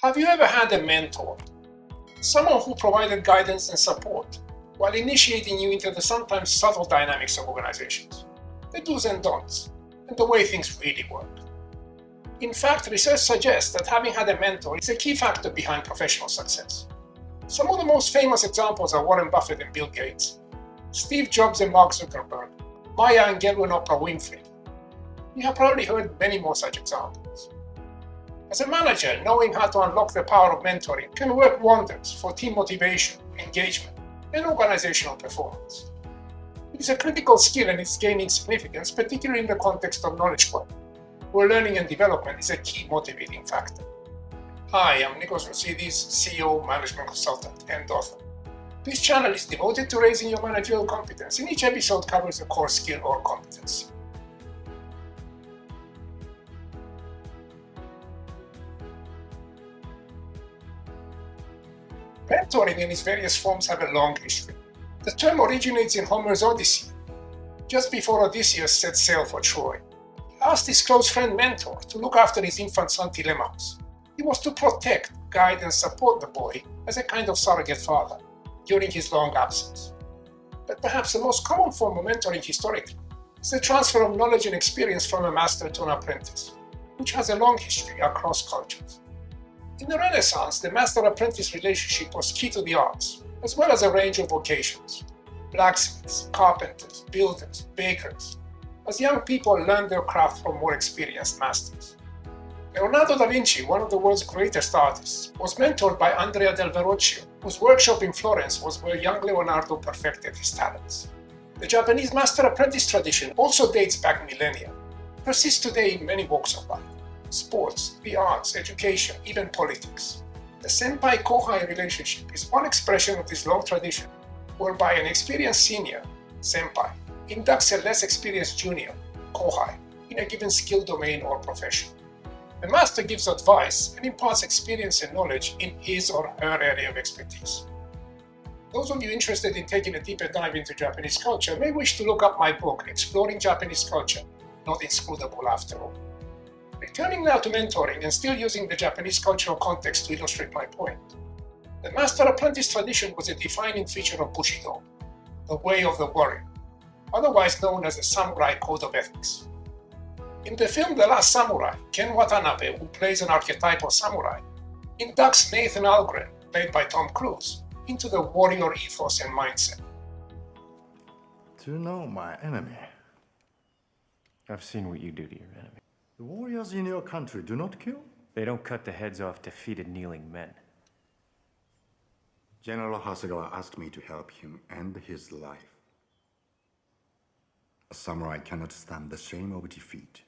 Have you ever had a mentor? Someone who provided guidance and support while initiating you into the sometimes subtle dynamics of organizations, the do's and don'ts, and the way things really work. In fact, research suggests that having had a mentor is a key factor behind professional success. Some of the most famous examples are Warren Buffett and Bill Gates, Steve Jobs and Mark Zuckerberg, Maya Angelou and Oprah Winfrey. You have probably heard many more such examples. As a manager, knowing how to unlock the power of mentoring can work wonders for team motivation, engagement, and organizational performance. It is a critical skill and it's gaining significance, particularly in the context of knowledge work, where learning and development is a key motivating factor. Hi, I'm Nikos Rosidis, CEO, management consultant, and author. This channel is devoted to raising your managerial competence, and each episode covers a core skill or competency. Mentoring in its various forms have a long history. The term originates in Homer's Odyssey, just before Odysseus set sail for Troy. He asked his close friend Mentor to look after his infant son Telemachus. He was to protect, guide, and support the boy as a kind of surrogate father during his long absence. But perhaps the most common form of mentoring historically is the transfer of knowledge and experience from a master to an apprentice, which has a long history across cultures. In the Renaissance, the master-apprentice relationship was key to the arts, as well as a range of vocations: blacksmiths, carpenters, builders, bakers, as young people learned their craft from more experienced masters. Leonardo da Vinci, one of the world's greatest artists, was mentored by Andrea del Verrocchio, whose workshop in Florence was where young Leonardo perfected his talents. The Japanese master-apprentice tradition also dates back millennia, persists today in many walks of life: sports, the arts, education, even politics. The senpai-kohai relationship is one expression of this long tradition, whereby an experienced senior, senpai, inducts a less experienced junior, kohai, in a given skill domain or profession. The master gives advice and imparts experience and knowledge in his or her area of expertise. Those of you interested in taking a deeper dive into Japanese culture may wish to look up my book, Exploring Japanese Culture, Not Inscrutable After All. Returning now to mentoring and still using the Japanese cultural context to illustrate my point, the master-apprentice tradition was a defining feature of Bushido, the way of the warrior, otherwise known as the samurai code of ethics. In the film The Last Samurai, Ken Watanabe, who plays an archetypal samurai, inducts Nathan Algren, played by Tom Cruise, into the warrior ethos and mindset. To know my enemy. I've seen what you do to your enemy. The warriors in your country do not kill? They don't cut the heads off defeated kneeling men. General Hasegawa asked me to help him end his life. A samurai cannot stand the shame of defeat.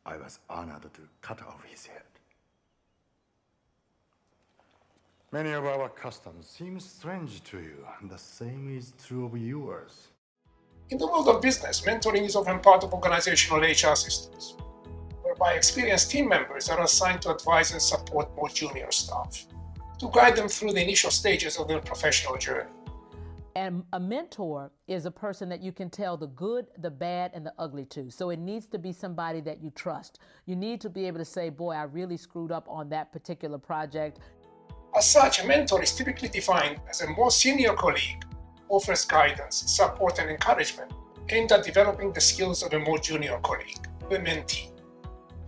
I was honored to cut off his head. Many of our customs seem strange to you, and the same is true of yours. In the world of business, mentoring is often part of organizational HR systems, whereby experienced team members are assigned to advise and support more junior staff, to guide them through the initial stages of their professional journey. And a mentor is a person that you can tell the good, the bad, and the ugly to. So it needs to be somebody that you trust. You need to be able to say, boy, I really screwed up on that particular project. As such, a mentor is typically defined as a more senior colleague who offers guidance, support, and encouragement aimed at developing the skills of a more junior colleague, the mentee.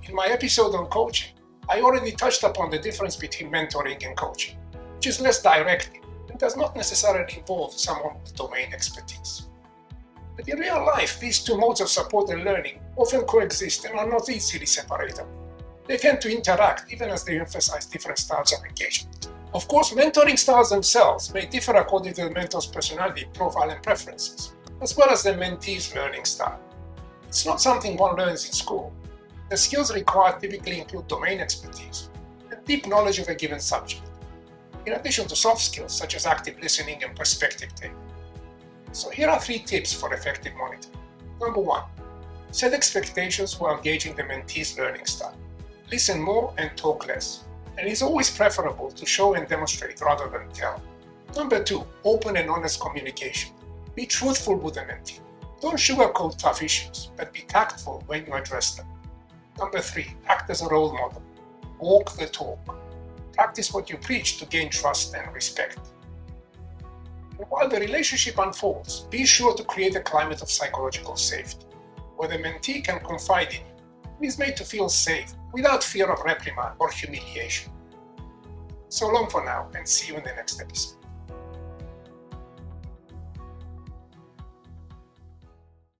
In my episode on coaching, I already touched upon the difference between mentoring and coaching, which is less directive and does not necessarily involve someone with domain expertise. But in real life, these two modes of support and learning often coexist and are not easily separated. They tend to interact even as they emphasize different styles of engagement. Of course, mentoring styles themselves may differ according to the mentor's personality profile and preferences, as well as the mentee's learning style. It's not something one learns in school. The skills required typically include domain expertise and deep knowledge of a given subject, in addition to soft skills such as active listening and perspective taking. So here are 3 tips for effective monitoring. Number 1, set expectations while gauging the mentee's learning style. Listen more and talk less, and it's always preferable to show and demonstrate rather than tell. Number 2, open and honest communication. Be truthful with the mentee. Don't sugarcoat tough issues, but be tactful when you address them. Number 3, act as a role model. Walk the talk. Practice what you preach to gain trust and respect. And while the relationship unfolds, be sure to create a climate of psychological safety, where the mentee can confide in you and is made to feel safe without fear of reprimand or humiliation. So long for now, and see you in the next episode.